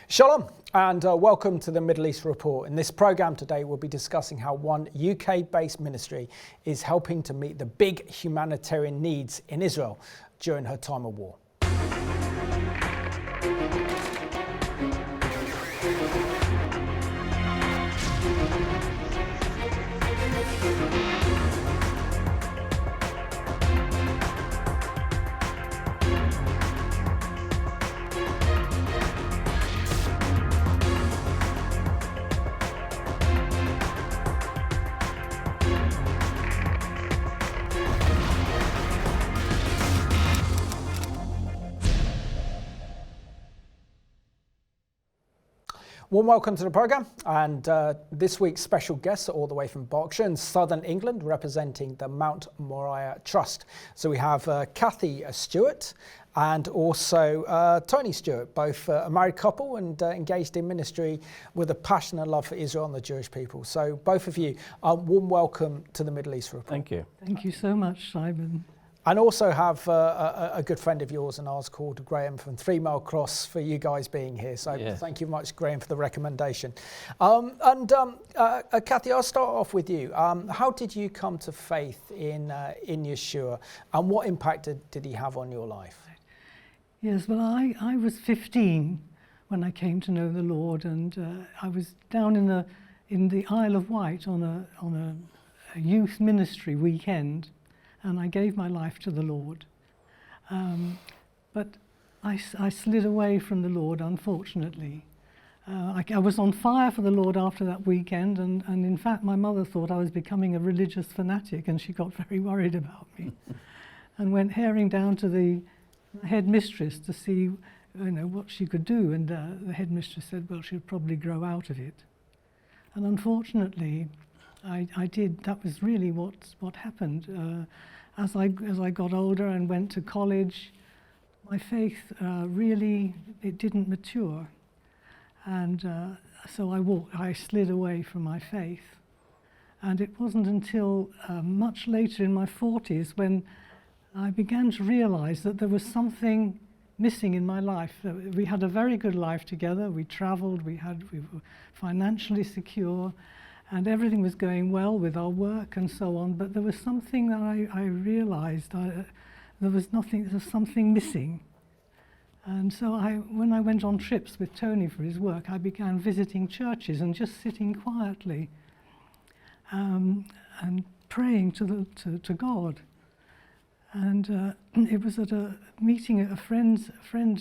Shalom and welcome to the Middle East Report. In this programme today we'll be discussing how one UK-based ministry is helping to meet the big humanitarian needs in Israel during her time of war. Warm welcome to the programme, and this week's special guests are all the way from Berkshire in southern England, representing the Mount Moriah Trust. So we have Kathy Stewart and also Tony Stewart, both a married couple and engaged in ministry with a passion and love for Israel and the Jewish people. So both of you, warm welcome to the Middle East Report. Thank you. Thank you so much, Simon. And also have a good friend of yours and ours called Graham from 3 Mile Cross for you guys being here. So yes. Thank you much, Graham, for the recommendation. Kathy, I'll start off with you. How did you come to faith in Yeshua, and what impact did he have on your life? Yes, well, I was 15 when I came to know the Lord, and I was down in the Isle of Wight on a youth ministry weekend. And I gave my life to the Lord. But I slid away from the Lord, unfortunately. I was on fire for the Lord after that weekend, and in fact my mother thought I was becoming a religious fanatic, and she got very worried about me. And went herring down to the headmistress to see what she could do, and the headmistress said, well, she'll probably grow out of it. And unfortunately, I did. That was really what happened. As I got older and went to college, my faith really didn't mature, and so I slid away from my faith. And it wasn't until much later in my 40s when I began to realise that there was something missing in my life. We had a very good life together. We travelled. We were financially secure. And everything was going well with our work and so on, but there was something that I realised there was something missing. And so when I went on trips with Tony for his work, I began visiting churches and just sitting quietly and praying to God. And it was at a meeting at a friend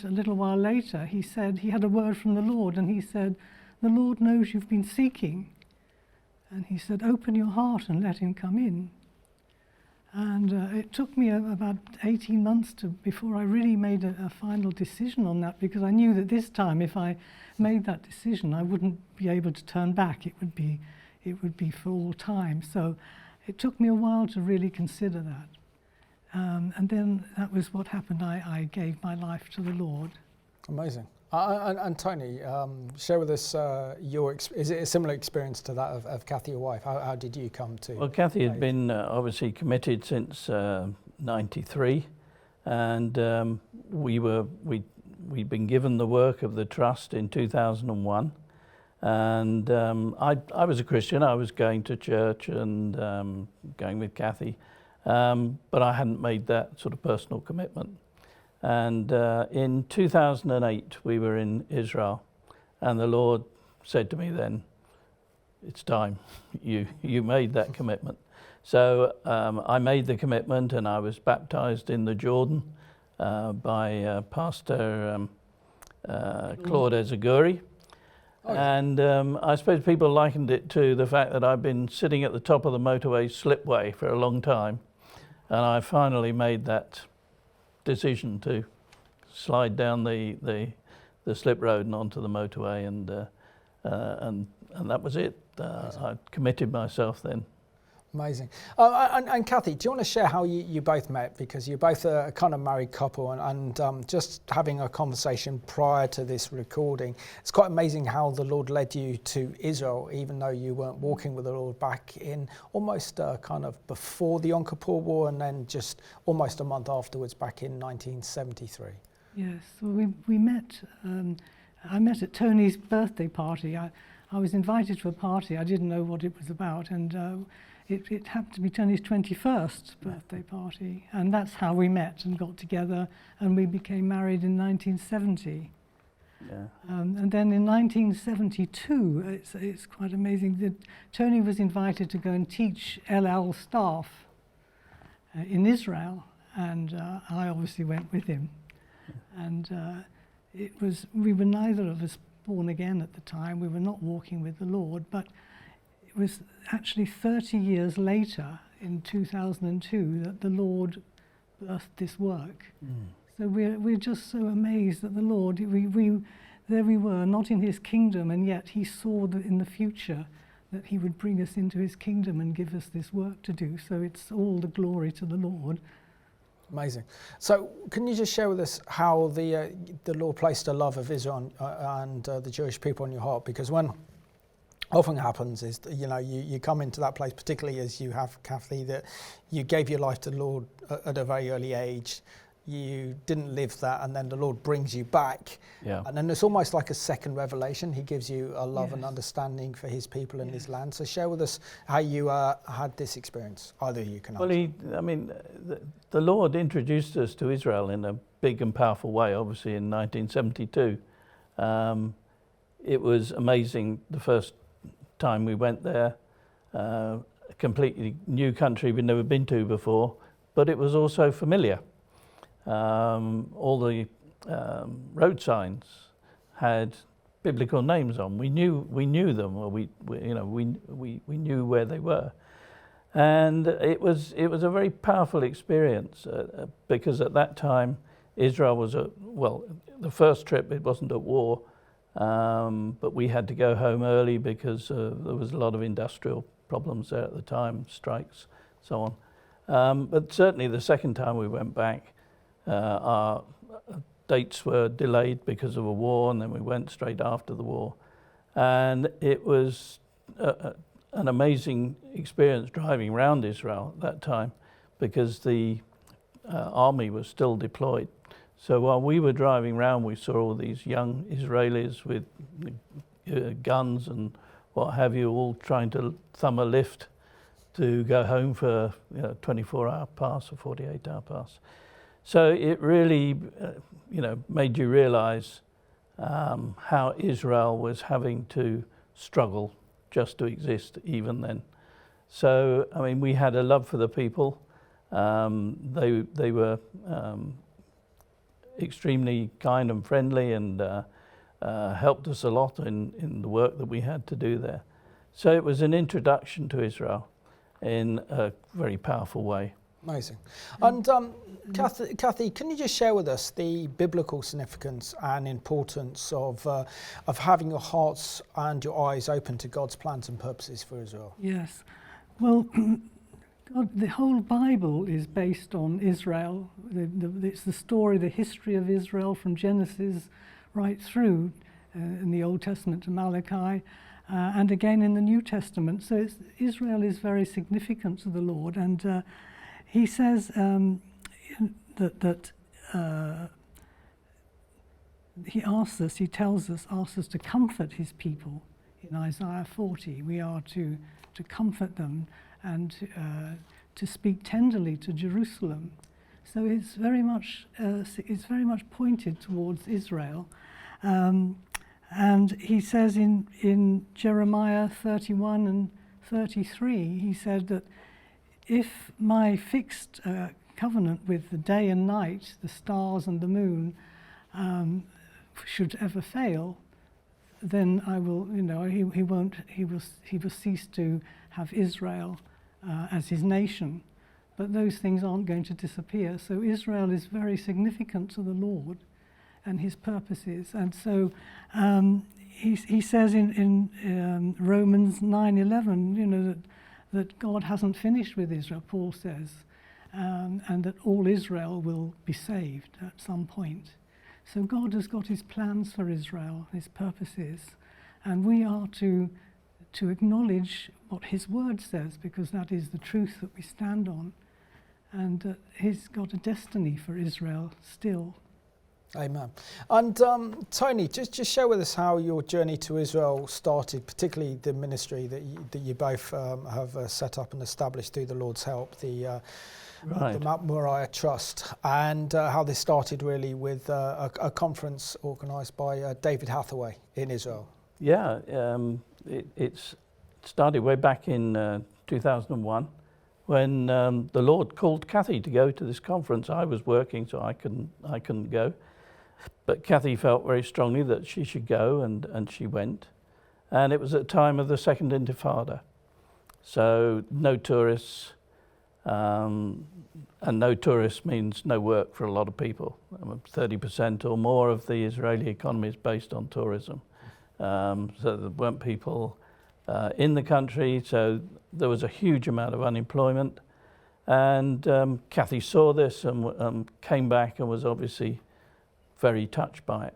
a little while later. He said he had a word from the Lord, and he said, "The Lord knows you've been seeking." And he said, open your heart and let him come in. And it took me about 18 months before I really made a final decision on that, because I knew that this time, if I made that decision, I wouldn't be able to turn back. It would be for all time. So it took me a while to really consider that. And then that was what happened. I gave my life to the Lord. Amazing. And Tony, share with us is it a similar experience to that of Kathy, your wife? How did you come to? Well, Kathy had been obviously committed since '93, and we'd been given the work of the trust in 2001, and I was a Christian. I was going to church and going with Kathy, but I hadn't made that sort of personal commitment. And in 2008, we were in Israel, and the Lord said to me then, it's time, you made that commitment. So I made the commitment, and I was baptized in the Jordan by Pastor Claude Ezaguri. Oh, yeah. And I suppose people likened it to the fact that I've been sitting at the top of the motorway slipway for a long time, and I finally made that decision to slide down the slip road and onto the motorway, and that was it. I committed myself then. Amazing. And Kathy, do you want to share how you both met? Because you're both a kind of married couple, and just having a conversation prior to this recording, it's quite amazing how the Lord led you to Israel, even though you weren't walking with the Lord back in almost kind of before the Yom Kippur War, and then just almost a month afterwards back in 1973. Yes, well, we met I met at Tony's birthday party. I was invited to a party. I didn't know what it was about, and it happened to be Tony's 21st birthday party, and that's how we met and got together, and we became married in 1970. Yeah. And then in 1972, it's quite amazing that Tony was invited to go and teach LL staff in Israel, and I obviously went with him. And we were neither of us born again at the time. We were not walking with the Lord, but it was actually 30 years later, in 2002, that the Lord birthed this work. So we're just so amazed that the Lord, there we were, not in his kingdom, and yet he saw that in the future that he would bring us into his kingdom and give us this work to do. So it's all the glory to the Lord. Amazing. So can you just share with us how the Lord placed a love of Israel and the Jewish people in your heart? Because when often happens is, you come into that place, particularly as you have, Kathy, that you gave your life to the Lord at a very early age. You didn't live that, and then the Lord brings you back. Yeah. And then it's almost like a second revelation. He gives you a love and understanding for his people and his land. So share with us how you had this experience. Either you can answer. Well, the Lord introduced us to Israel in a big and powerful way, obviously, in 1972. It was amazing the first time we went there. A completely new country we'd never been to before, but it was also familiar. All the road signs had biblical names on. We knew them, or we knew where they were, and it was a very powerful experience because at that time Israel was the first trip it wasn't at war, but we had to go home early because there was a lot of industrial problems there at the time, strikes, so on. But certainly the second time we went back. Our dates were delayed because of a war, and then we went straight after the war. And it was an amazing experience driving around Israel at that time because the army was still deployed. So while we were driving around, we saw all these young Israelis with guns and what have you, all trying to thumb a lift to go home for 24-hour pass or 48-hour pass. So it really, made you realize how Israel was having to struggle just to exist even then. So, we had a love for the people. They were extremely kind and friendly and helped us a lot in the work that we had to do there. So it was an introduction to Israel in a very powerful way. Amazing. And Kathy, can you just share with us the biblical significance and importance of having your hearts and your eyes open to God's plans and purposes for Israel? Yes. Well, the whole Bible is based on Israel. It's the story, the history of Israel from Genesis right through in the Old Testament to Malachi, and again in the New Testament. So Israel is very significant to the Lord, and he says that he asks us to comfort his people in Isaiah 40. We are to comfort them and to speak tenderly to Jerusalem. So it's very much pointed towards Israel. And he says in Jeremiah 31 and 33, he said that if my fixed covenant with the day and night, the stars and the moon, should ever fail, then I will, he will cease to have Israel as his nation. But those things aren't going to disappear. So Israel is very significant to the Lord and his purposes. And so he says in Romans 9:11, that God hasn't finished with Israel, Paul says, and that all Israel will be saved at some point. So God has got his plans for Israel, his purposes, and we are to acknowledge what his word says, because that is the truth that we stand on, and he's got a destiny for Israel still. Amen. And Tony, just share with us how your journey to Israel started, particularly the ministry that you both have set up and established through the Lord's help, the Mount Moriah Trust, and how this started really with a conference organised by David Hathaway in Israel. Yeah, it's started way back in 2001 when the Lord called Kathy to go to this conference. I was working, so I couldn't go. But Kathy felt very strongly that she should go, and she went. And it was at the time of the Second Intifada. So no tourists, and no tourists means no work for a lot of people. 30% or more of the Israeli economy is based on tourism. So there weren't people in the country, so there was a huge amount of unemployment. And Kathy saw this and came back and was obviously very touched by it.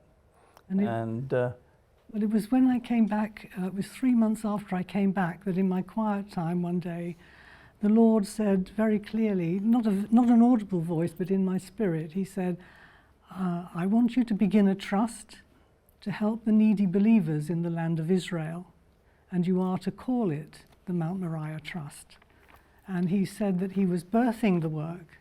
But it was when I came back, it was 3 months after I came back, that in my quiet time one day, the Lord said very clearly, not an audible voice, but in my spirit, he said, I want you to begin a trust to help the needy believers in the land of Israel, and you are to call it the Mount Moriah Trust. And he said that he was birthing the work,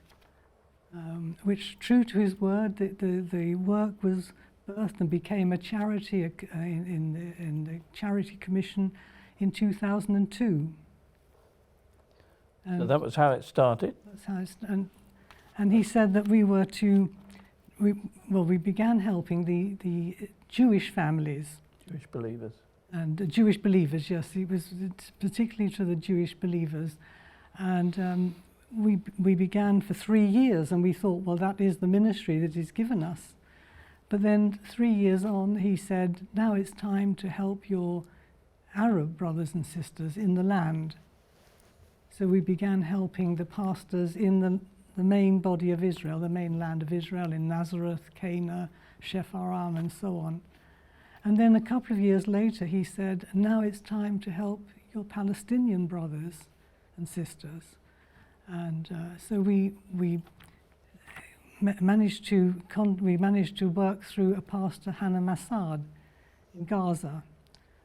which, true to his word, the work was birthed and became a charity in the Charity Commission in 2002. So that was how it started. That's how and he said that we were to, we began helping the Jewish families. Jewish believers. And Jewish believers, yes, it was particularly to the Jewish believers. And we began for 3 years, and we thought, well, that is the ministry that he's given us. But then 3 years on, he said, now it's time to help your Arab brothers and sisters in the land. So we began helping the pastors in the main body of Israel, the main land of Israel, in Nazareth, Cana, Shepharam, and so on. And then a couple of years later, he said, now it's time to help your Palestinian brothers and sisters. And so we managed to work through a pastor, Hannah Massad, in Gaza.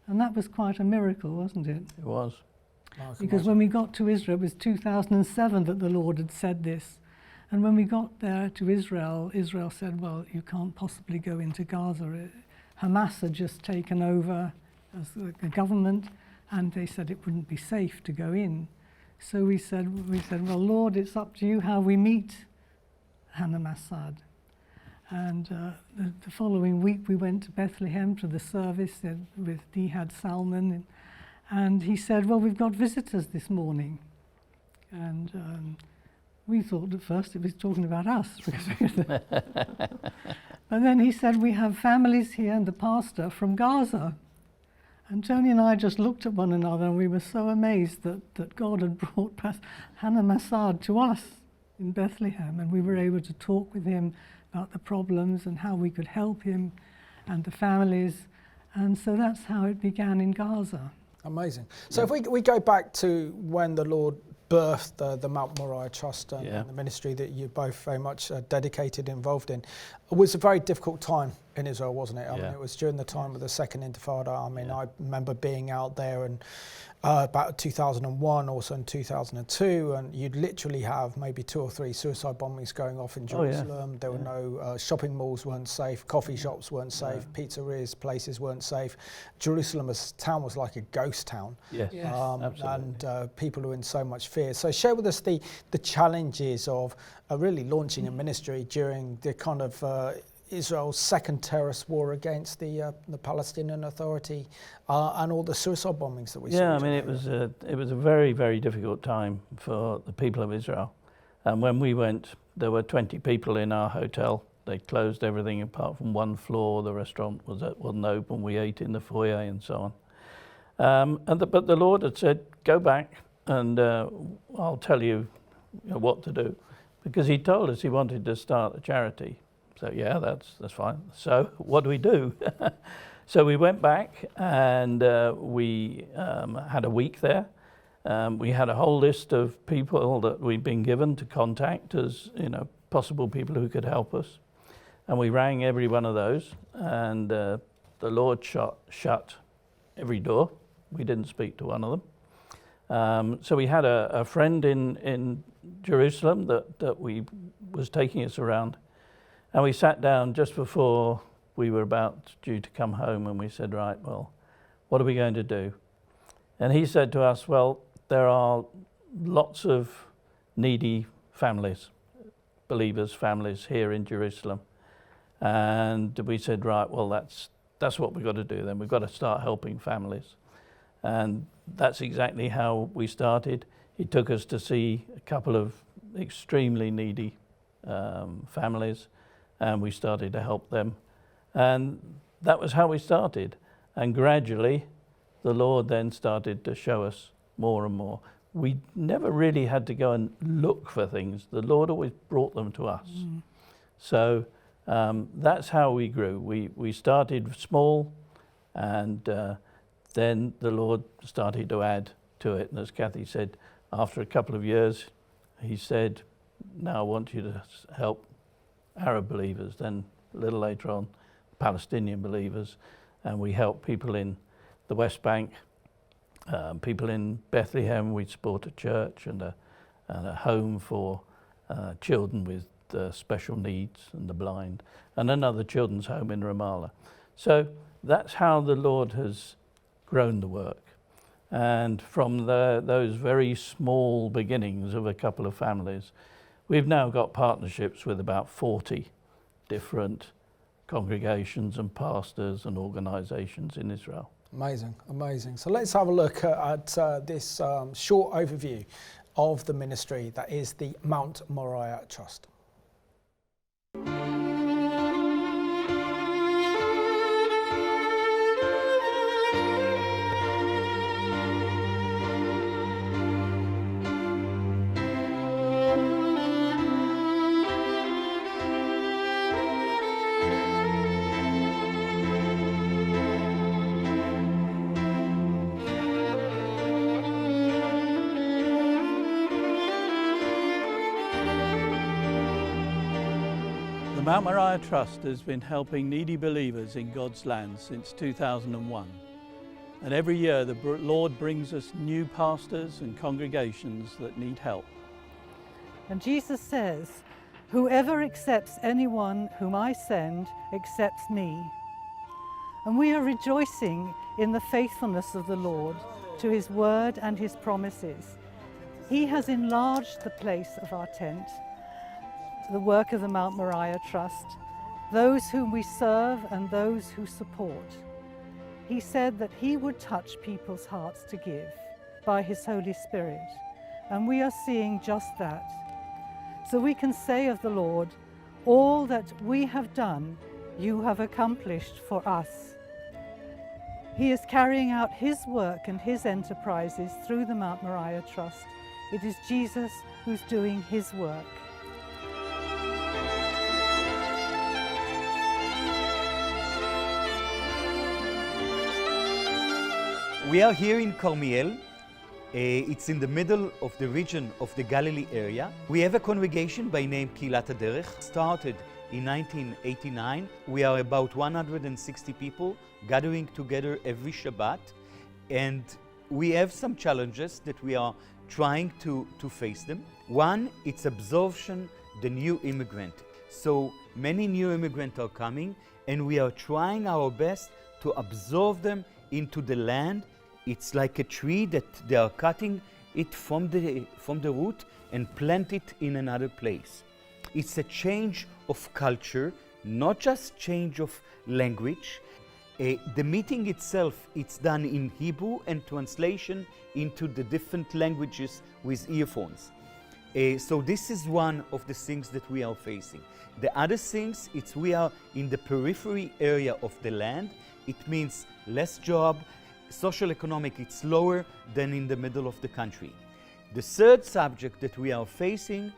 And that was quite a miracle, wasn't it? It was. Because when we got to Israel, it was 2007 that the Lord had said this. And when we got there to Israel, Israel said, well, you can't possibly go into Gaza. Hamas had just taken over as the government, and they said it wouldn't be safe to go in. So we said, well, Lord, it's up to you how we meet Hannah Massad. And the following week, we went to Bethlehem to the service with Dihad Salman. And he said, well, we've got visitors this morning. And we thought at first it was talking about us. And then he said, we have families here and the pastor from Gaza. And Tony and I just looked at one another, and we were so amazed that God had brought Hannah Massad to us in Bethlehem. And we were able to talk with him about the problems and how we could help him and the families. And so that's how it began in Gaza. Amazing. So if we go back to when the Lord birthed the Mount Moriah Trust and the ministry that you both very much dedicated, involved in, it was a very difficult time in Israel, wasn't it? I mean, it was during the time of the Second Intifada. I mean, I remember being out there and about 2001, also in 2002, and you'd literally have maybe 2 or 3 suicide bombings going off in Jerusalem. There were no shopping malls weren't safe, coffee shops weren't safe, pizzerias, places weren't safe. Jerusalem as town was like a ghost town. And people were in so much fear. So share with us the challenges of really launching a ministry during the kind of Israel's second terrorist war against the Palestinian Authority and all the suicide bombings that we saw. Yeah, I mean, it was a very, very difficult time for the people of Israel. And when we went, there were 20 people in our hotel. They closed everything apart from one floor. The restaurant wasn't open. We ate in the foyer and so on. But the Lord had said, go back and I'll tell you what to do. Because he told us he wanted to start a charity. So yeah, that's fine. So what do we do? So we went back and we had a week there. We had a whole list of people that we'd been given to contact as possible people who could help us. And we rang every one of those, and the Lord shut every door. We didn't speak to one of them. So we had a friend in Jerusalem that was taking us around, and we sat down just before we were about due to come home, and we said, right, well, what are we going to do? And he said to us, well, there are lots of needy families, believers' families here in Jerusalem. And we said, right, well, that's what we've got to do then. We've got to start helping families. And that's exactly how we started. He took us to see a couple of extremely needy families, and we started to help them. And that was how we started. And gradually, the Lord then started to show us more and more. We never really had to go and look for things. The Lord always brought them to us. So that's how we grew. We started small, and then the Lord started to add to it. And as Kathy said, after a couple of years, he said, now I want you to help Arab believers. Then a little later on, Palestinian believers. And we help people in the West Bank, people in Bethlehem. We support a church and a home for children with special needs and the blind, and another children's home in Ramallah. So that's how the Lord has grown the work. And from those very small beginnings of a couple of families, we've now got partnerships with about 40 different congregations and pastors and organizations in Israel. Amazing, amazing. So let's have a look at this short overview of the ministry that is the Mount Moriah Trust. The Mount Moriah Trust has been helping needy believers in God's land since 2001. And every year the Lord brings us new pastors and congregations that need help. And Jesus says, whoever accepts anyone whom I send accepts me. And we are rejoicing in the faithfulness of the Lord to his word and his promises. He has enlarged the place of our tent, the work of the Mount Moriah Trust, those whom we serve and those who support. He said that he would touch people's hearts to give by his Holy Spirit, and we are seeing just that. So we can say of the Lord, all that we have done, you have accomplished for us. He is carrying out his work and his enterprises through the Mount Moriah Trust. It is Jesus who's doing his work. We are here in Carmiel. It's in the middle of the region of the Galilee area. We have a congregation by name Kilat HaDerech, started in 1989. We are about 160 people gathering together every Shabbat. And we have some challenges that we are trying to face them. One, it's absorption, the new immigrant. So many new immigrants are coming, and we are trying our best to absorb them into the land. It's like a tree that they are cutting it from the root and plant it in another place. It's a change of culture, not just change of language. The meeting itself, it's done in Hebrew and translation into the different languages with earphones. So this is one of the things that we are facing. The other things, it's we are in the periphery area of the land. It means less job. Social economic, it's lower than in the middle of the country. The third subject that we are facing,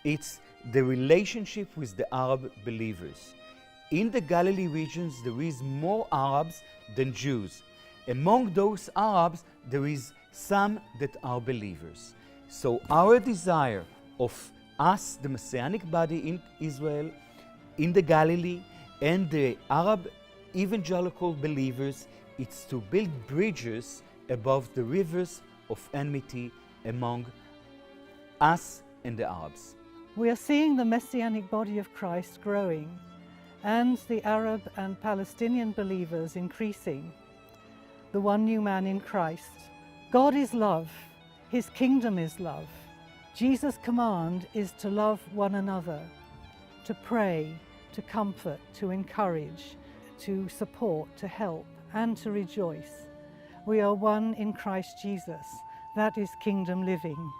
it's the relationship with the Arab believers. In the Galilee regions, there is more Arabs than Jews. Among those Arabs, there is some that are believers. So our desire of us, the Messianic body in Israel, in the Galilee and the Arab evangelical believers, it's to build bridges above the rivers of enmity among us and the Arabs. We are seeing the Messianic body of Christ growing and the Arab and Palestinian believers increasing. The one new man in Christ. God is love. His kingdom is love. Jesus' command is to love one another, to pray, to comfort, to encourage, to support, to help, and to rejoice. We are one in Christ Jesus. That is kingdom living.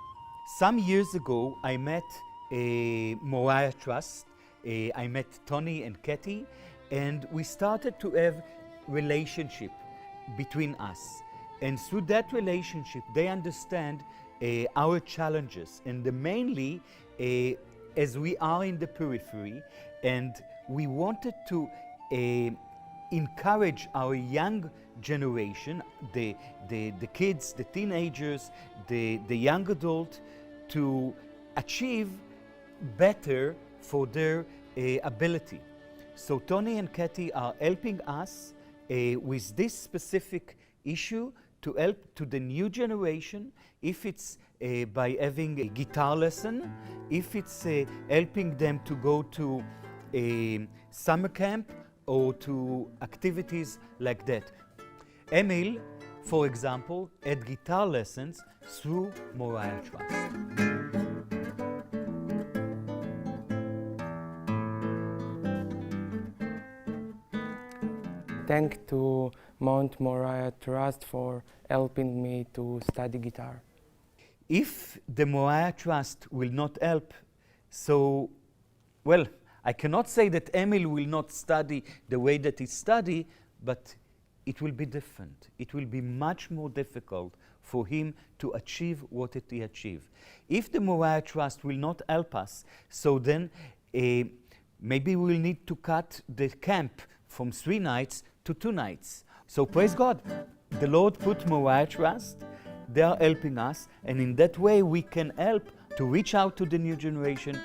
Some years ago, I met a Moriah Trust. I met Tony and Kathy, and we started to have relationship between us. And through that relationship, they understand our challenges, and mainly as we are in the periphery, and we wanted to encourage our young generation, the kids, the teenagers, the young adult, to achieve better for their ability. So Tony and Kathy are helping us with this specific issue to help to the new generation, if it's by having a guitar lesson, if it's helping them to go to a summer camp or to activities like that. Emil, for example, had guitar lessons through Moriah Trust. Thanks to Mount Moriah Trust for helping me to study guitar. If the Moriah Trust will not help, so, well, I cannot say that Emil will not study the way that he studied, but it will be different. It will be much more difficult for him to achieve what he achieved. If the Moriah Trust will not help us, so then maybe we'll need to cut the camp from 3 nights to 2 nights. So praise God, the Lord put Moriah Trust, they are helping us, and in that way we can help to reach out to the new generation.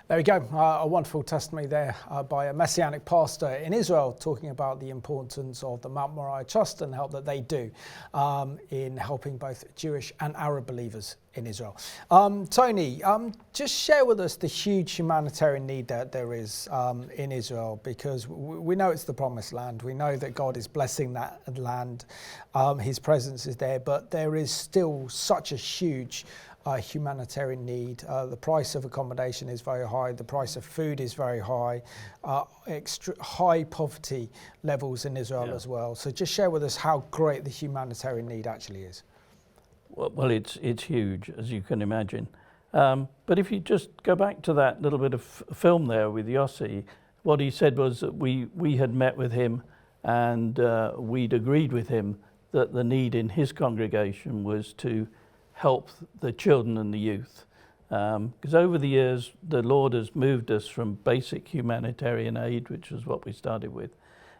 There we go, a wonderful testimony there by a Messianic pastor in Israel talking about the importance of the Mount Moriah Trust and the help that they do in helping both Jewish and Arab believers in Israel. Tony, just share with us the huge humanitarian need that there is in Israel, because we know it's the promised land. We know that God is blessing that land. His presence is there, but there is still such a huge humanitarian need. The price of accommodation is very high. The price of food is very high. High poverty levels in Israel as well. So just share with us how great the humanitarian need actually is. Well, it's huge, as you can imagine. But if you just go back to that little bit of film there with Yossi, what he said was that we had met with him and we'd agreed with him that the need in his congregation was to help the children and the youth. Because over the years, the Lord has moved us from basic humanitarian aid, which is what we started with,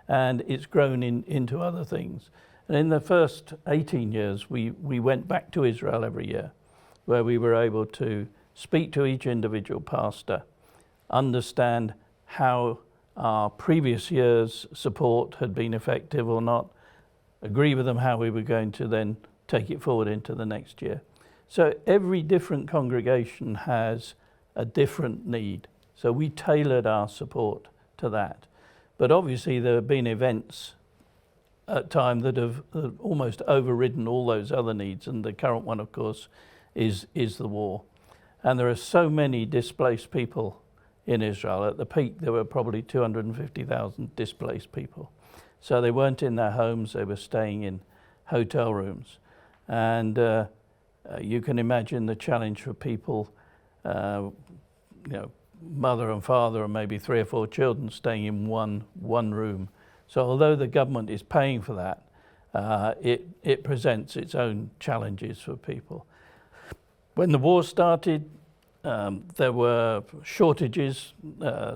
and it's grown into other things. And in the first 18 years, we went back to Israel every year, where we were able to speak to each individual pastor, understand how our previous year's support had been effective or not, agree with them how we were going to then take it forward into the next year. So every different congregation has a different need. So we tailored our support to that. But obviously there have been events at time that have almost overridden all those other needs, and the current one, of course, is the war. And there are so many displaced people in Israel. At the peak, there were probably 250,000 displaced people. So they weren't in their homes, they were staying in hotel rooms. And you can imagine the challenge for people, mother and father and maybe 3 or 4 children staying in one room. So although the government is paying for that, it presents its own challenges for people. When the war started, there were shortages.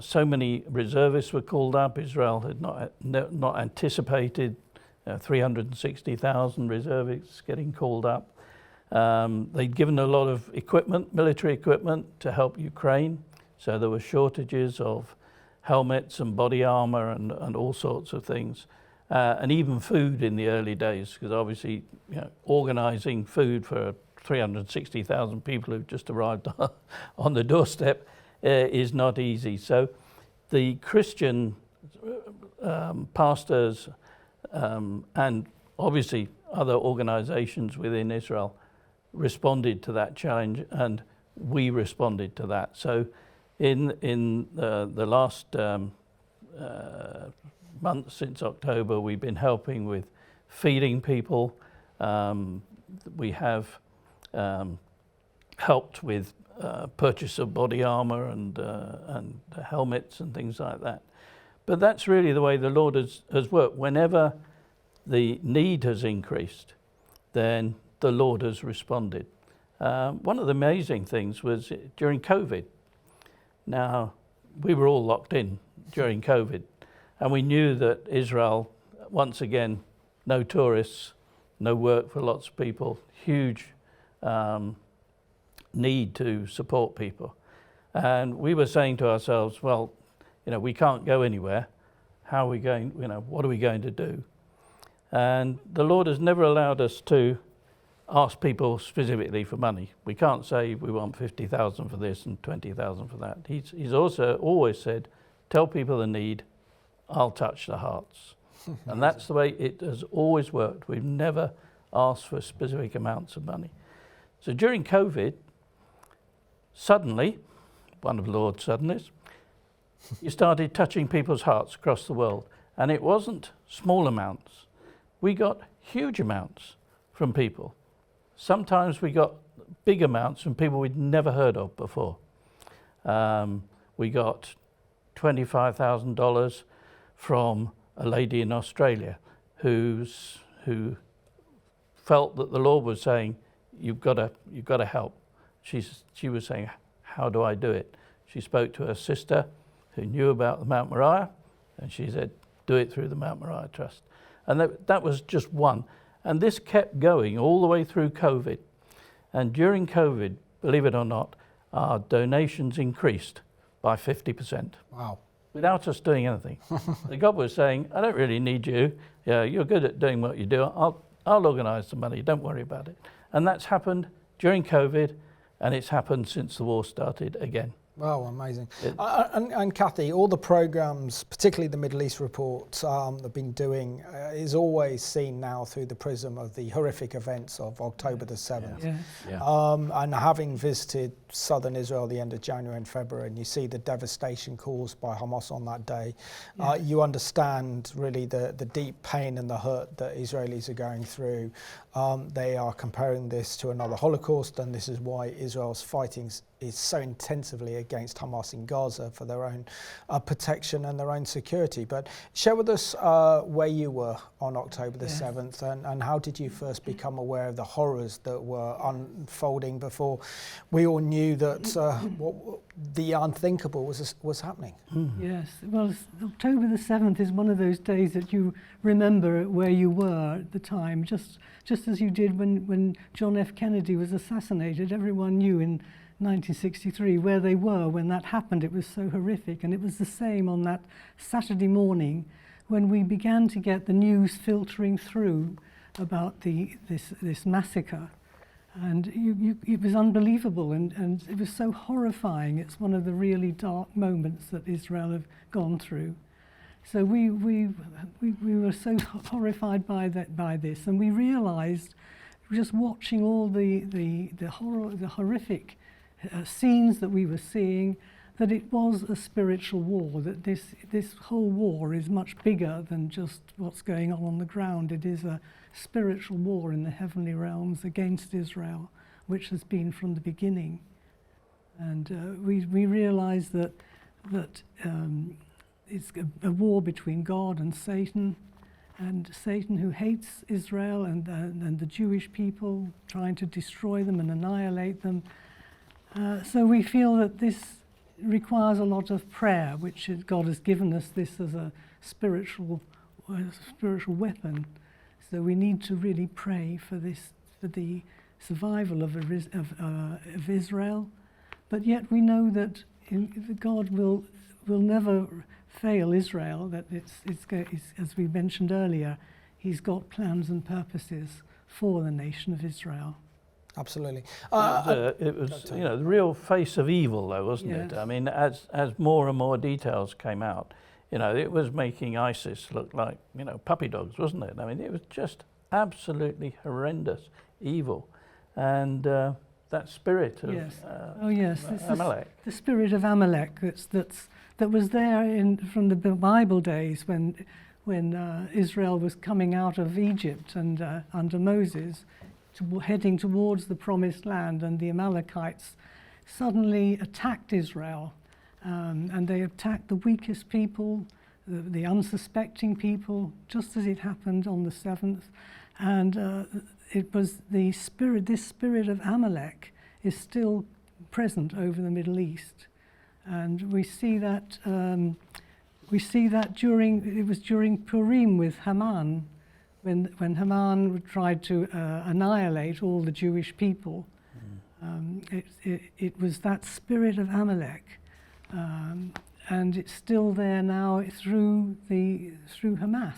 So many reservists were called up. Israel had not anticipated 360,000 reservists getting called up. They'd given a lot of equipment, military equipment, to help Ukraine. So there were shortages of helmets and body armor and all sorts of things. And even food in the early days, because obviously, organizing food for 360,000 people who've just arrived on the doorstep is not easy. So the Christian pastors and obviously other organizations within Israel responded to that challenge, and we responded to that. So in the last month since October, we've been helping with feeding people. We have helped with purchase of body armor and helmets and things like that. But that's really the way the Lord has worked. Whenever the need has increased, then the Lord has responded. One of the amazing things was during COVID. Now, we were all locked in during COVID, and we knew that Israel, once again, no tourists, no work for lots of people, huge need to support people. And we were saying to ourselves, well, we can't go anywhere. How are we going, what are we going to do? And the Lord has never allowed us to ask people specifically for money. We can't say we want 50,000 for this and 20,000 for that. He's also always said, tell people the need, I'll touch the hearts. And that's the way it has always worked. We've never asked for specific amounts of money. So during COVID, suddenly, one of the Lord's suddenlies, you started touching people's hearts across the world. And it wasn't small amounts. We got huge amounts from people. Sometimes we got big amounts from people we'd never heard of before. We got $25,000 from a lady in Australia who felt that the Lord was saying, you've got to help. She was saying, how do I do it? She spoke to her sister who knew about the Mount Moriah, and she said, do it through the Mount Moriah Trust. And that was just one. And this kept going all the way through COVID. And during COVID, believe it or not, our donations increased by 50%. Wow. Without us doing anything. God was saying, I don't really need you. Yeah, you're good at doing what you do. I'll organise the money. Don't worry about it. And that's happened during COVID, and it's happened since the war started again. Wow, amazing. And Kathy, all the programs, particularly the Middle East report they've been doing, is always seen now through the prism of the horrific events of October the 7th. Yeah. Yeah. And having visited southern Israel the end of January and February, and you see the devastation caused by Hamas on that day, you understand really the deep pain and the hurt that Israelis are going through. They are comparing this to another Holocaust, and this is why Israel's fighting is so intensively against Hamas in Gaza for their own protection and their own security. But share with us where you were on October the 7th, and how did you first become aware of the horrors that were unfolding before we all knew that the unthinkable was happening? Yes, well, October the 7th is one of those days that you remember where you were at the time, just as you did when John F. Kennedy was assassinated. Everyone knew in 1963 where they were when that happened. It was so horrific, and it was the same on that Saturday morning when we began to get the news filtering through about this massacre. And it was unbelievable, and it was so horrifying. It's one of the really dark moments that Israel have gone through. So we were so horrified by this, and we realized, just watching all the horrific scenes that we were seeing, that it was a spiritual war, that this whole war is much bigger than just what's going on the ground. It is a spiritual war in the heavenly realms against Israel, which has been from the beginning. And we realize that it's a war between God and Satan who hates Israel and the Jewish people, trying to destroy them and annihilate them. So we feel that this requires a lot of prayer, which God has given us this as a spiritual weapon. So we need to really pray for this, for the survival of Israel. But yet we know that God will never fail Israel, that it's, as we mentioned earlier, he's got plans and purposes for the nation of Israel. Absolutely. It was the real face of evil, though, wasn't it? I mean, as more and more details came out, it was making ISIS look like, puppy dogs, wasn't it? I mean, it was just absolutely horrendous evil. And that spirit of Amalek. The spirit of Amalek that was there from the Bible days when Israel was coming out of Egypt and under Moses, heading towards the promised land, and the Amalekites suddenly attacked Israel, and they attacked the weakest people, the unsuspecting people, just as it happened on the 7th. And it was this spirit of Amalek is still present over the Middle East, and we see that during Purim with Haman, when Haman tried to annihilate all the Jewish people. It was that spirit of Amalek, and it's still there now through Hamas.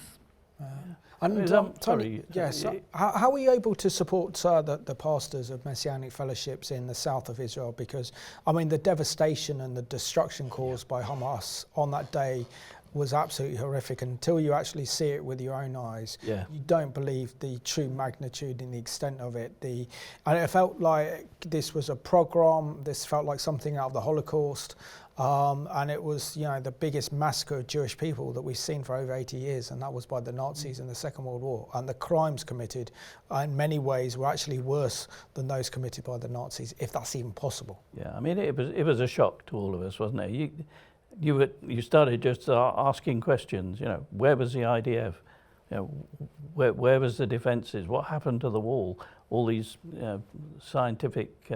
Tony, yes. How are you able to support the pastors of Messianic fellowships in the south of Israel? Because, I mean, the devastation and the destruction caused by Hamas on that day was absolutely horrific. Until you actually see it with your own eyes, you don't believe the true magnitude and the extent of it. And it felt like this was a pogrom. This felt like something out of the Holocaust. And it was, the biggest massacre of Jewish people that we've seen for over 80 years, and that was by the Nazis in the Second World War. And the crimes committed, in many ways, were actually worse than those committed by the Nazis, if that's even possible. Yeah, I mean, it was a shock to all of us, wasn't it? You started just asking questions. Where was the IDF? Where was the defences? What happened to the wall? All these scientific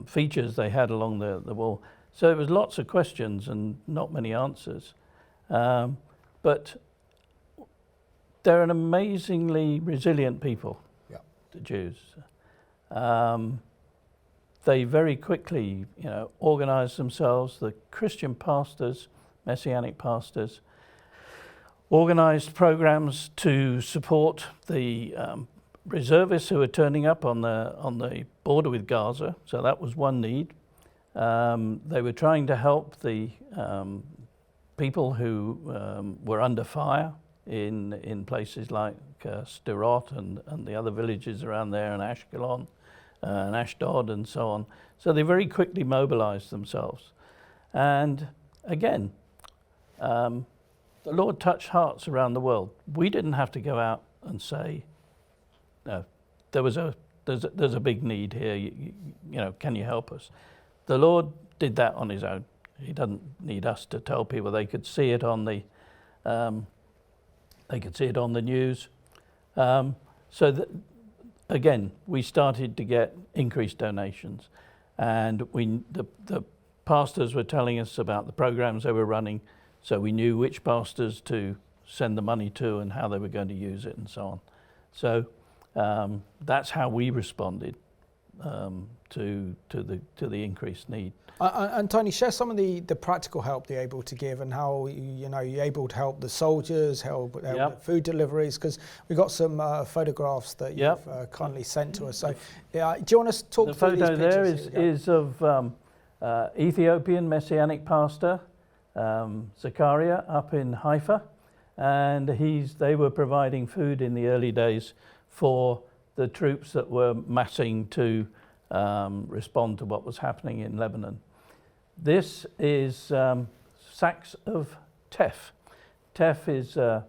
features they had along the wall. So it was lots of questions and not many answers. But they're an amazingly resilient people, the Jews. They very quickly, organised themselves. The Christian pastors, Messianic pastors, organised programs to support the reservists who were turning up on the border with Gaza. So that was one need. They were trying to help the people who were under fire in places like Sderot and the other villages around there, and Ashkelon and Ashdod and so on. So they very quickly mobilized themselves. And again, the Lord touched hearts around the world. We didn't have to go out and say, no, there's a big need here, can you help us? The Lord did that on his own. He doesn't need us to tell people. They could see it on the news. Again, we started to get increased donations, and the pastors were telling us about the programs they were running, so we knew which pastors to send the money to and how they were going to use it and so on. So that's how we responded to the increased need. And Tony, share some of the practical help you're able to give, and how you're able to help the soldiers, help with food deliveries, because we got some photographs that you've kindly sent to us. So, do you want to talk through these pictures? The photo there is of Ethiopian Messianic pastor Zechariah up in Haifa, and they were providing food in the early days for the troops that were massing to respond to what was happening in Lebanon. This is sacks of teff. Teff is the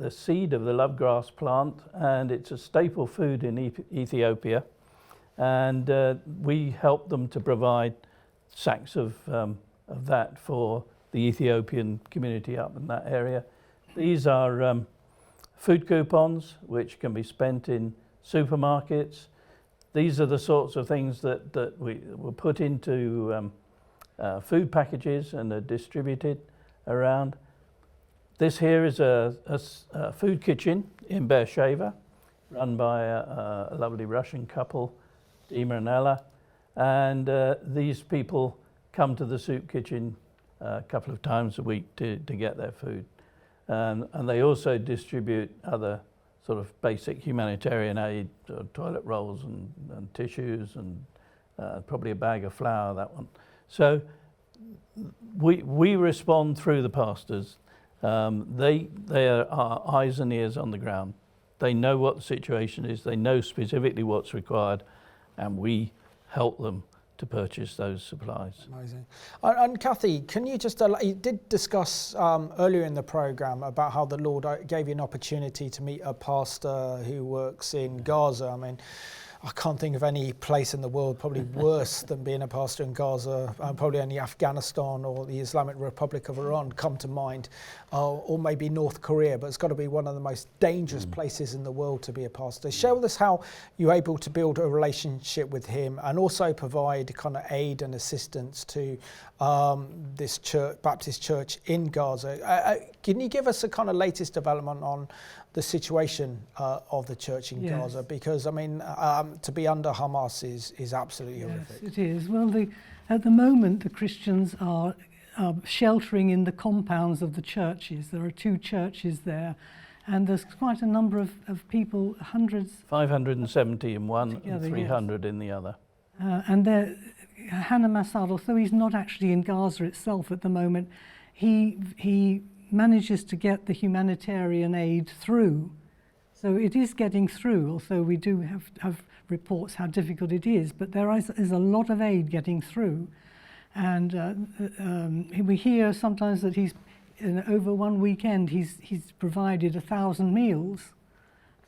seed of the lovegrass plant, and it's a staple food in Ethiopia. And we helped them to provide sacks of that for the Ethiopian community up in that area. These are food coupons which can be spent in supermarkets. These are the sorts of things that we were put into food packages and are distributed around. This here is a food kitchen in Beersheba. run by a lovely Russian couple, Dima and Ella. And these people come to the soup kitchen a couple of times a week to get their food. And they also distribute other sort of basic humanitarian aid, toilet rolls and tissues and probably a bag of flour, that one. So we respond through the pastors. They are our eyes and ears on the ground. They know what the situation is, they know specifically what's required, and we help them to purchase those supplies. Amazing. And Kathy, can you just, you did discuss earlier in the programme about how the Lord gave you an opportunity to meet a pastor who works in Gaza. I mean, I can't think of any place in the world probably worse than being a pastor in Gaza. Probably only Afghanistan or the Islamic Republic of Iran come to mind, or maybe North Korea, but it's got to be one of the most dangerous places in the world to be a pastor. Share with us how you're able to build a relationship with him and also provide kind of aid and assistance to this church, Baptist church in Gaza. Can you give us a kind of latest development on the situation of the church in Gaza? Because I mean, to be under Hamas is absolutely horrific. Yes, it is. Well, at the moment, the Christians are sheltering in the compounds of the churches. There are 2 churches there, and there's quite a number of people, hundreds. 570 in one together, and 300 in the other. And Hannah Massad, although he's not actually in Gaza itself at the moment, he manages to get the humanitarian aid through. So it is getting through, although we do have reports how difficult it is, but there is a lot of aid getting through. And we hear sometimes that over one weekend he's provided 1,000 meals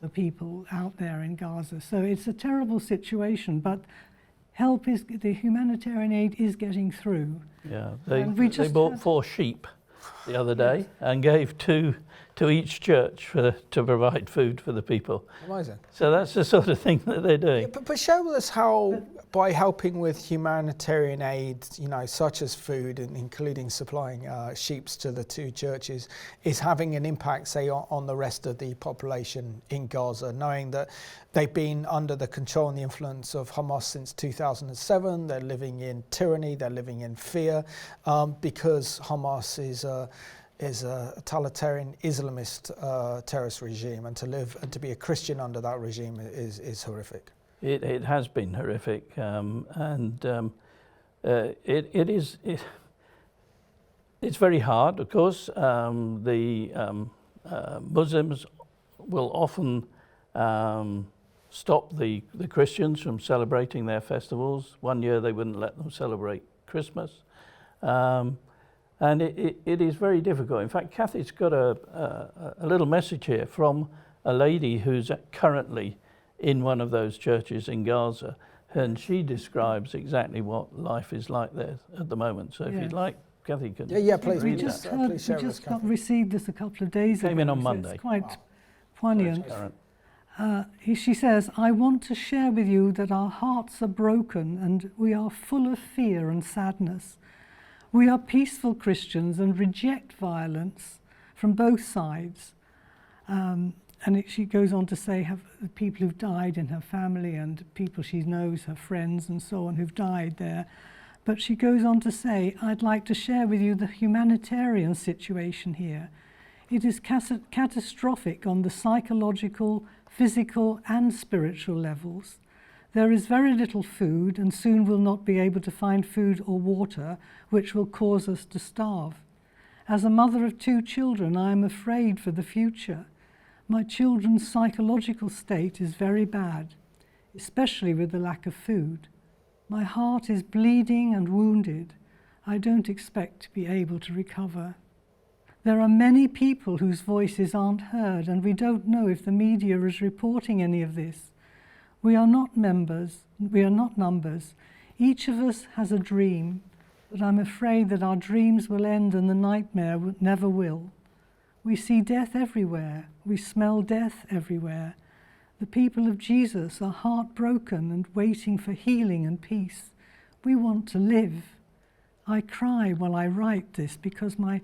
for people out there in Gaza. So it's a terrible situation, but the humanitarian aid is getting through. Yeah, they bought 4 sheep the other day and gave 2 to each church to provide food for the people. Amazing. So that's the sort of thing that they're doing. Yeah, but share with us how, by helping with humanitarian aid, such as food and including supplying sheep to the 2 churches, is having an impact, say, on the rest of the population in Gaza, knowing that they've been under the control and the influence of Hamas since 2007. They're living in tyranny, they're living in fear, because Hamas is a totalitarian Islamist terrorist regime, and to live and to be a Christian under that regime is horrific. It has been horrific, it's very hard, of course. The Muslims will often stop the Christians from celebrating their festivals. One year they wouldn't let them celebrate Christmas. And it is very difficult. In fact, Kathy's got a little message here from a lady who's currently in one of those churches in Gaza, and she describes exactly what life is like there at the moment. So if you'd like, Kathy can please. We read just that. received this a couple of days ago. Came in on Monday. It's quite poignant. So She says, "I want to share with you that our hearts are broken and we are full of fear and sadness. We are peaceful Christians and reject violence from both sides." She goes on to say have the people who've died in her family and people she knows, her friends and so on, who've died there. But she goes on to say, "I'd like to share with you the humanitarian situation here. It is catastrophic on the psychological, physical and spiritual levels. There is very little food and soon we'll not be able to find food or water, which will cause us to starve. As a mother of 2 children, I am afraid for the future. My children's psychological state is very bad, especially with the lack of food. My heart is bleeding and wounded. I don't expect to be able to recover. There are many people whose voices aren't heard, and we don't know if the media is reporting any of this. We are not numbers. Each of us has a dream, but I'm afraid that our dreams will end and the nightmare never will. We see death everywhere. We smell death everywhere. The people of Jesus are heartbroken and waiting for healing and peace. We want to live. I cry while I write this because my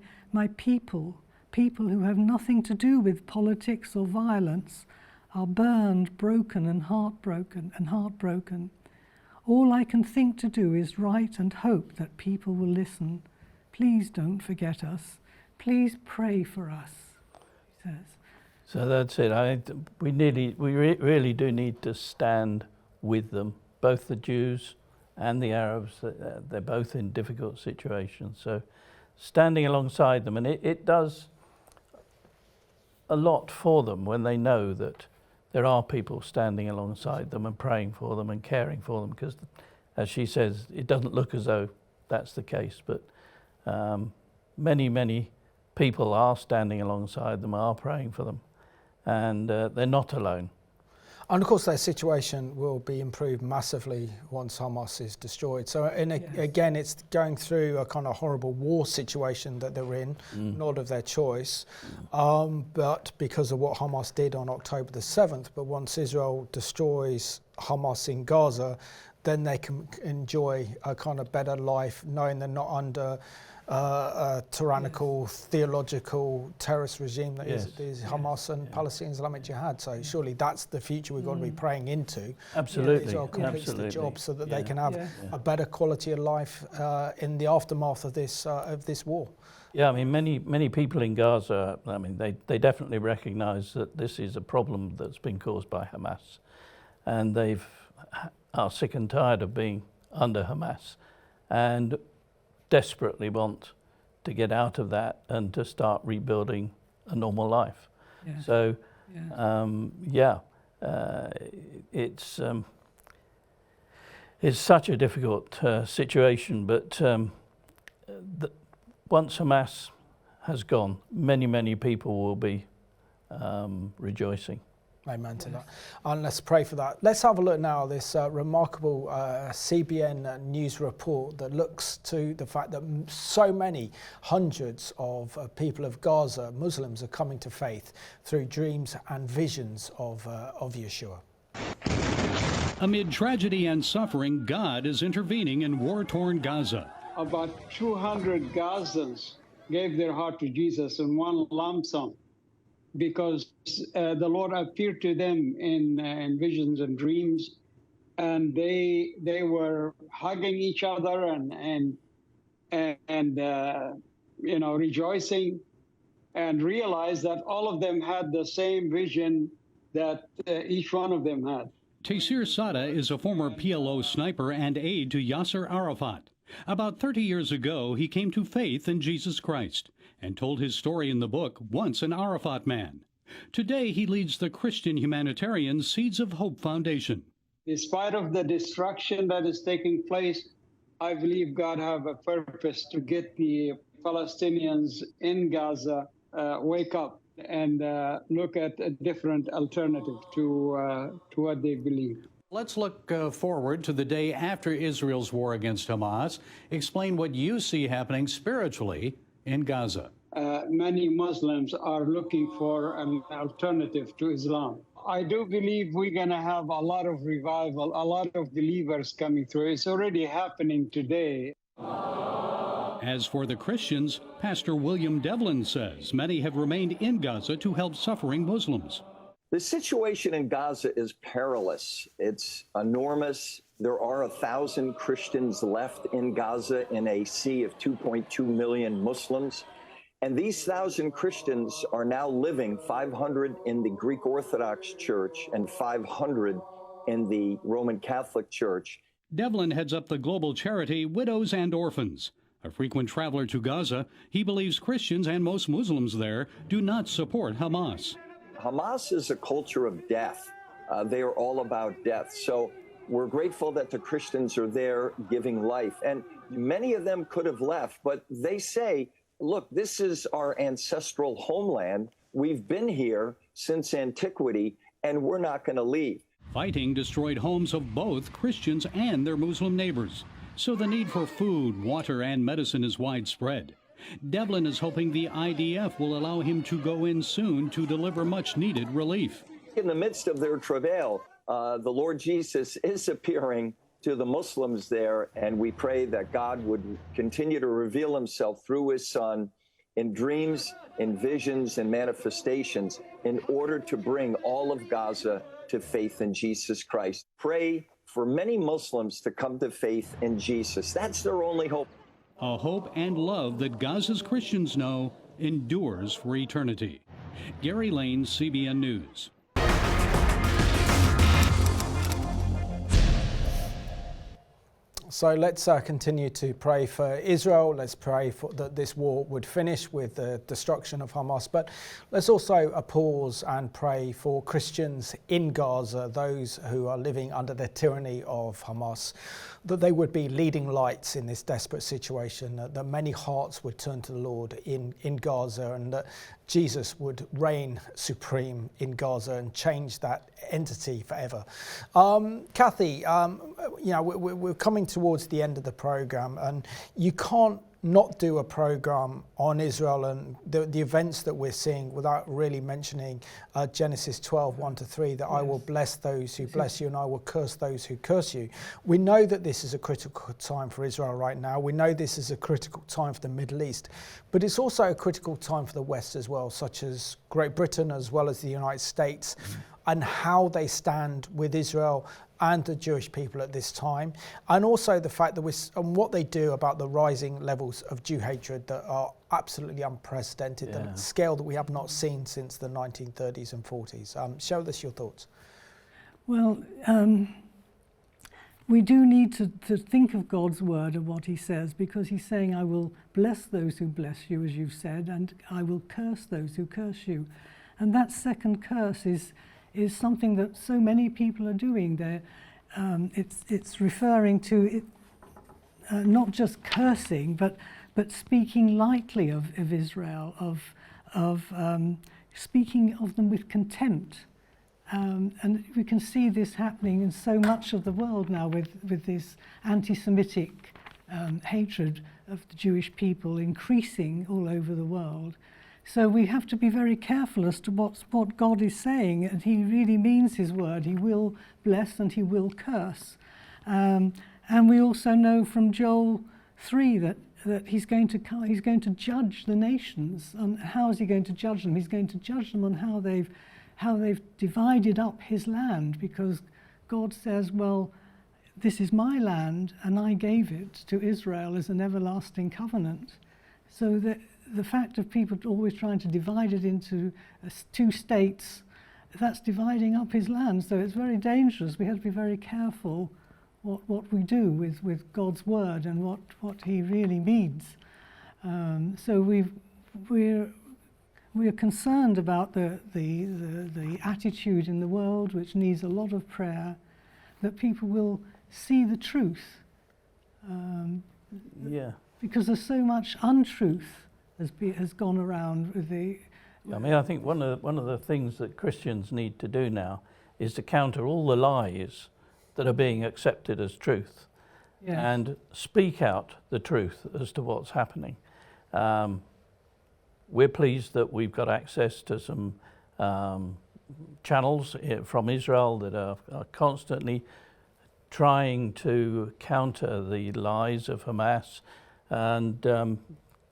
people who have nothing to do with politics or violence, are burned, broken and heartbroken. All I can think to do is write and hope that people will listen. Please don't forget us. Please pray for us, he says. So that's it. We really do need to stand with them, both the Jews and the Arabs. They're both in difficult situations. So standing alongside them, and it does a lot for them when they know that there are people standing alongside them and praying for them and caring for them, because, as she says, it doesn't look as though that's the case, but many people are standing alongside them, are praying for them, and they're not alone. And of course their situation will be improved massively once Hamas is destroyed. So again, it's going through a kind of horrible war situation that they're in, not of their choice, but because of what Hamas did on October the 7th. But once Israel destroys Hamas in Gaza, then they can enjoy a kind of better life, knowing they're not under a tyrannical, theological terrorist regime that is Hamas and Palestinian Islamic Jihad. So surely that's the future we've got to be praying into. Absolutely. Israel completes the job so that they can have a better quality of life in the aftermath of this war. Yeah, I mean, many people in Gaza, I mean, they definitely recognise that this is a problem that's been caused by Hamas, and they are sick and tired of being under Hamas, and desperately want to get out of that and to start rebuilding a normal life. Yeah. So, it's such a difficult situation, but once Hamas has gone, many people will be rejoicing. Amen to that. And let's pray for that. Let's have a look now at this remarkable CBN news report that looks to the fact that so many hundreds of people of Gaza, Muslims, are coming to faith through dreams and visions of Yeshua. Amid tragedy and suffering, God is intervening in war-torn Gaza. About 200 Gazans gave their heart to Jesus in one lump sum, because the Lord appeared to them in visions and dreams, and they were hugging each other and rejoicing, and realized that all of them had the same vision that each one of them had. Taysir Sada is a former PLO sniper and aide to Yasser Arafat. About 30 years ago, he came to faith in Jesus Christ and told his story in the book, Once an Arafat Man. Today, he leads the Christian Humanitarian Seeds of Hope Foundation. Despite of the destruction that is taking place, I believe God have a purpose to get the Palestinians in Gaza wake up and look at a different alternative to what they believe. Let's look forward to the day after Israel's war against Hamas. Explain what you see happening spiritually in Gaza. Many Muslims are looking for an alternative to Islam. I do believe we're going to have a lot of revival, a lot of believers coming through. It's already happening today. As for the Christians, Pastor William Devlin says many have remained in Gaza to help suffering Muslims. The situation in Gaza is perilous. It's enormous. There are 1,000 Christians left in Gaza in a sea of 2.2 million Muslims. And these 1,000 Christians are now living, 500 in the Greek Orthodox Church and 500 in the Roman Catholic Church. Devlin heads up the global charity Widows and Orphans. A frequent traveler to Gaza, he believes Christians and most Muslims there do not support Hamas. Hamas is a culture of death. They are all about death. So we're grateful that the Christians are there giving life. And many of them could have left, but they say, look, this is our ancestral homeland. We've been here since antiquity, and we're not going to leave. Fighting destroyed homes of both Christians and their Muslim neighbors. So the need for food, water, and medicine is widespread. Devlin is hoping the IDF will allow him to go in soon to deliver much-needed relief. In the midst of their travail, the Lord Jesus is appearing to the Muslims there, and we pray that God would continue to reveal himself through his son in dreams, in visions, and manifestations in order to bring all of Gaza to faith in Jesus Christ. Pray for many Muslims to come to faith in Jesus. That's their only hope. A hope and love that Gaza's Christians know endures for eternity. Gary Lane, CBN News. So let's continue to pray for Israel. Let's pray for that this war would finish with the destruction of Hamas. But let's also pause and pray for Christians in Gaza, those who are living under the tyranny of Hamas, that they would be leading lights in this desperate situation, that many hearts would turn to the Lord in Gaza, and that Jesus would reign supreme in Gaza and change that entity forever. Kathy, we're coming towards the end of the program, and you can't not do a program on Israel and the events that we're seeing without really mentioning Genesis 12, 1-3, that I will bless those who bless you and I will curse those who curse you. We know that this is a critical time for Israel right now. We know this is a critical time for the Middle East, but it's also a critical time for the West as well, such as Great Britain as well as the United States, and how they stand with Israel and the Jewish people at this time, and also the fact that and what they do about the rising levels of Jew hatred that are absolutely unprecedented, the scale that we have not seen since the 1930s and 40s. Share with us your thoughts. Well, we do need to think of God's word and what he says, because he's saying, I will bless those who bless you, as you've said, and I will curse those who curse you. And that second curse is something that so many people are doing there. It's referring to it, not just cursing, but speaking lightly of Israel, of speaking of them with contempt. And we can see this happening in so much of the world now with this anti-Semitic hatred of the Jewish people increasing all over the world. So we have to be very careful as to what God is saying, and he really means his word. He will bless and he will curse. And we also know from Joel 3 that he's going to judge the nations. And how is he going to judge them? He's going to judge them on how they've divided up his land, because God says, well, this is my land and I gave it to Israel as an everlasting covenant. So that the fact of people always trying to divide it into two states, that's dividing up his land. So it's very dangerous. We have to be very careful what we do with God's word and what he really means. So we're concerned about the attitude in the world, which needs a lot of prayer, that people will see the truth. Because there's so much untruth has gone around with the... I mean, I think one of the things that Christians need to do now is to counter all the lies that are being accepted as truth, and speak out the truth as to what's happening. We're pleased that we've got access to some channels from Israel that are constantly trying to counter the lies of Hamas and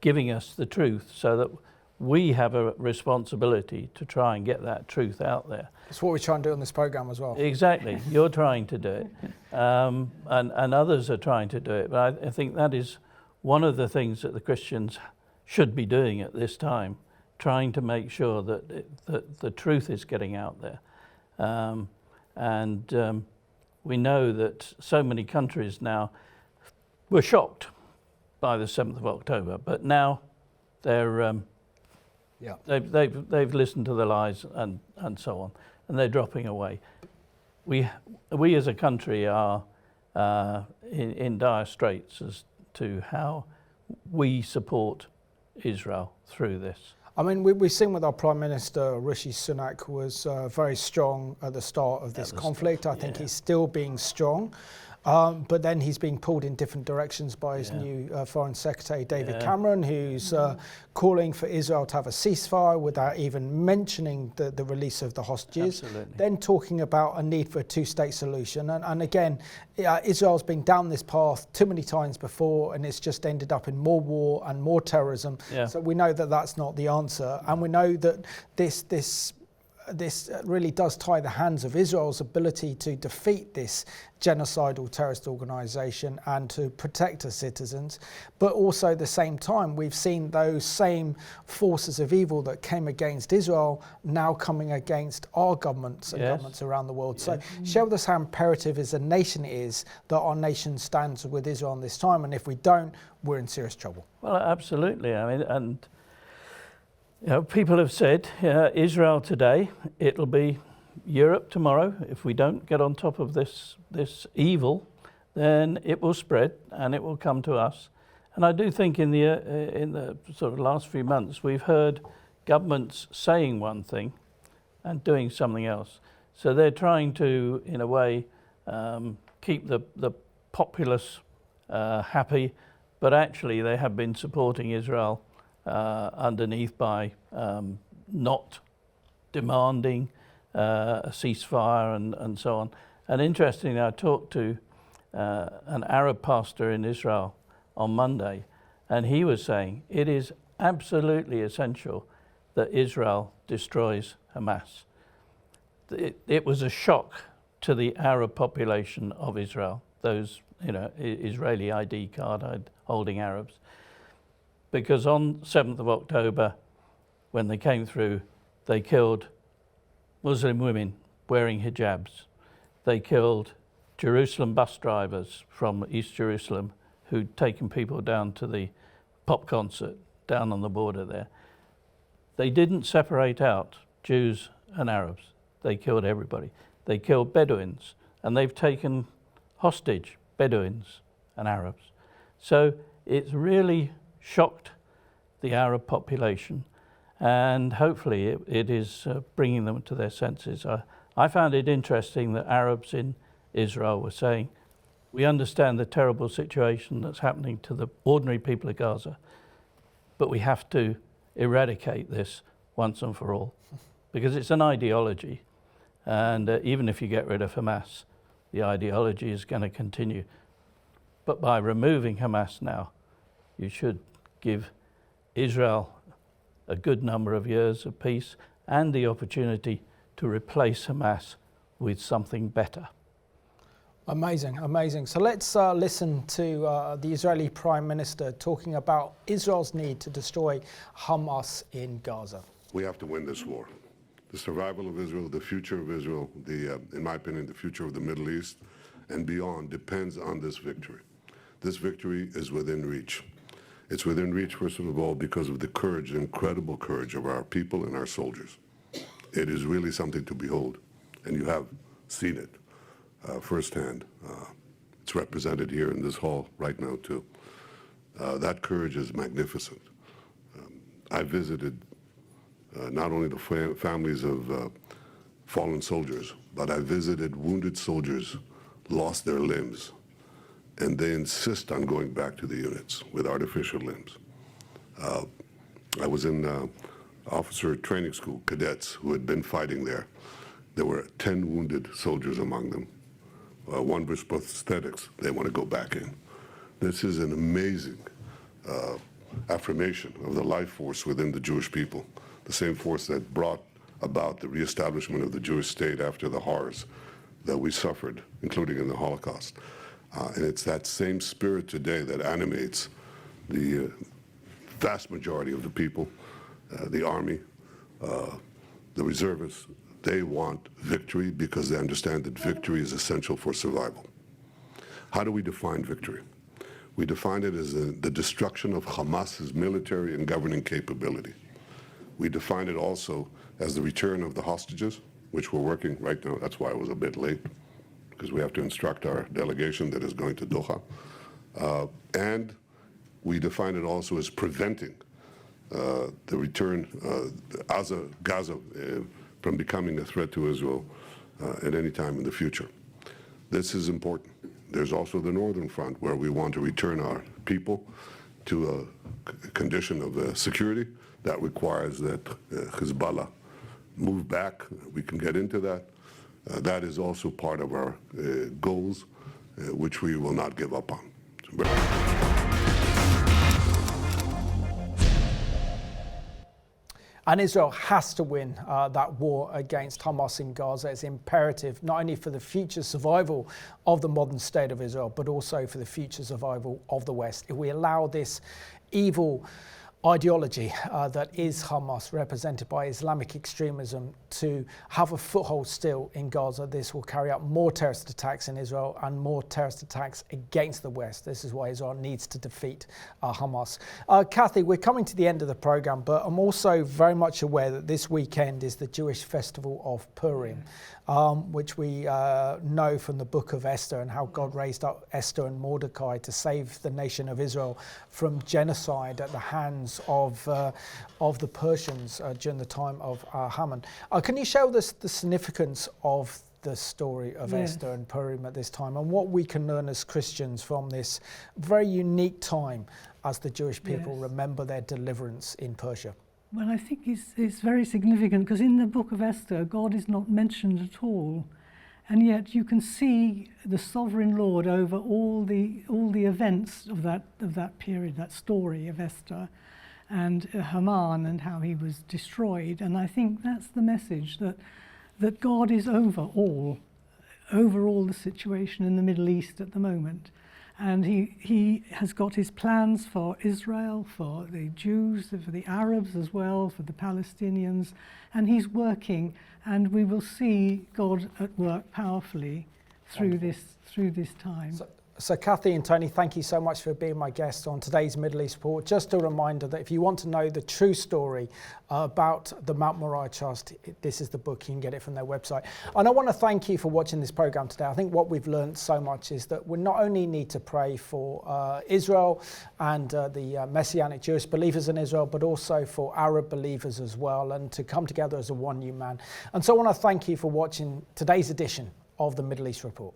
giving us the truth, so that we have a responsibility to try and get that truth out there. That's what we try and do on this program as well. Exactly. You're trying to do it, and others are trying to do it. But I think that is one of the things that the Christians should be doing at this time, trying to make sure that the truth is getting out there. We know that so many countries now were shocked by the 7th of October, but now they've listened to the lies and so on, and they're dropping away. We as a country are in dire straits as to how we support Israel through this. I mean, we've seen with our Prime Minister, Rishi Sunak, was very strong at the start of this conflict. I think he's still being strong. But then he's being pulled in different directions by his new Foreign Secretary, David Cameron, who's calling for Israel to have a ceasefire without even mentioning the release of the hostages. Absolutely. Then talking about a need for a two-state solution. And again, Israel's been down this path too many times before, and it's just ended up in more war and more terrorism. Yeah. So we know that that's not the answer. And we know that this really does tie the hands of Israel's ability to defeat this genocidal terrorist organisation and to protect her citizens. But also at the same time, we've seen those same forces of evil that came against Israel now coming against our governments and governments around the world. So share with us how imperative as a nation it is that our nation stands with Israel in this time. And if we don't, we're in serious trouble. Well, absolutely. I mean, and you know, people have said Israel today, it'll be Europe tomorrow. If we don't get on top of this evil, then it will spread and it will come to us. And I do think in the sort of last few months, we've heard governments saying one thing and doing something else. So they're trying to, in a way, keep the populace happy, but actually they have been supporting Israel underneath by not demanding a ceasefire and so on. And interestingly, I talked to an Arab pastor in Israel on Monday, and he was saying it is absolutely essential that Israel destroys Hamas. It was a shock to the Arab population of Israel, those Israeli ID card holding Arabs. Because on 7th of October, when they came through, they killed Muslim women wearing hijabs. They killed Jerusalem bus drivers from East Jerusalem who'd taken people down to the pop concert down on the border there. They didn't separate out Jews and Arabs. They killed everybody. They killed Bedouins, and they've taken hostage Bedouins and Arabs. So it's really shocked the Arab population, and hopefully it is bringing them to their senses. I found it interesting that Arabs in Israel were saying, we understand the terrible situation that's happening to the ordinary people of Gaza, but we have to eradicate this once and for all, because it's an ideology, and even if you get rid of Hamas, the ideology is going to continue. But by removing Hamas now, you should give Israel a good number of years of peace and the opportunity to replace Hamas with something better. Amazing, amazing. So let's listen to the Israeli Prime Minister talking about Israel's need to destroy Hamas in Gaza. We have to win this war. The survival of Israel, the future of Israel, in my opinion, the future of the Middle East and beyond depends on this victory. This victory is within reach. It's within reach, first of all, because of the courage, the incredible courage of our people and our soldiers. It is really something to behold, and you have seen it firsthand. It's represented here in this hall right now, too. That courage is magnificent. I visited not only the families of fallen soldiers, but I visited wounded soldiers, lost their limbs, and they insist on going back to the units with artificial limbs. I was in officer training school, cadets who had been fighting there. There were 10 wounded soldiers among them. One with prosthetics, they want to go back in. This is an amazing affirmation of the life force within the Jewish people, the same force that brought about the reestablishment of the Jewish state after the horrors that we suffered, including in the Holocaust. And it's that same spirit today that animates the vast majority of the people, the army, the reservists. They want victory because they understand that victory is essential for survival. How do we define victory? We define it as the destruction of Hamas's military and governing capability. We define it also as the return of the hostages, which we're working right now. That's why I was a bit late, because we have to instruct our delegation that is going to Doha. And we define it also as preventing the return Gaza from becoming a threat to Israel at any time in the future. This is important. There's also the northern front, where we want to return our people to a condition of security that requires that Hezbollah move back. We can get into that. That is also part of our goals, which we will not give up on. And Israel has to win that war against Hamas in Gaza. It's imperative not only for the future survival of the modern state of Israel, but also for the future survival of the West. If we allow this evil ideology that is Hamas, represented by Islamic extremism, to have a foothold still in Gaza, this will carry out more terrorist attacks in Israel and more terrorist attacks against the West. This is why Israel needs to defeat Hamas. Kathy, we're coming to the end of the program, but I'm also very much aware that this weekend is the Jewish festival of Purim, which we know from the book of Esther and how God raised up Esther and Mordecai to save the nation of Israel from genocide at the hands of the Persians during the time of Haman. Can you share with us the significance of the story of Esther and Purim at this time, and what we can learn as Christians from this very unique time as the Jewish people remember their deliverance in Persia? Well, I think it's very significant, because in the book of Esther, God is not mentioned at all, and yet you can see the sovereign Lord over all the events of that period, that story of Esther and Haman and how he was destroyed. And I think that's the message, that God is over all the situation in the Middle East at the moment. And he has got his plans for Israel, for the Jews, for the Arabs as well, for the Palestinians, and he's working, and we will see God at work powerfully through this time. So Kathy and Tony, thank you so much for being my guests on today's Middle East Report. Just a reminder that if you want to know the true story about the Mount Moriah Trust, this is the book. You can get it from their website. And I want to thank you for watching this program today. I think what we've learned so much is that we not only need to pray for Israel and the Messianic Jewish believers in Israel, but also for Arab believers as well, and to come together as a one new man. And so I want to thank you for watching today's edition of the Middle East Report.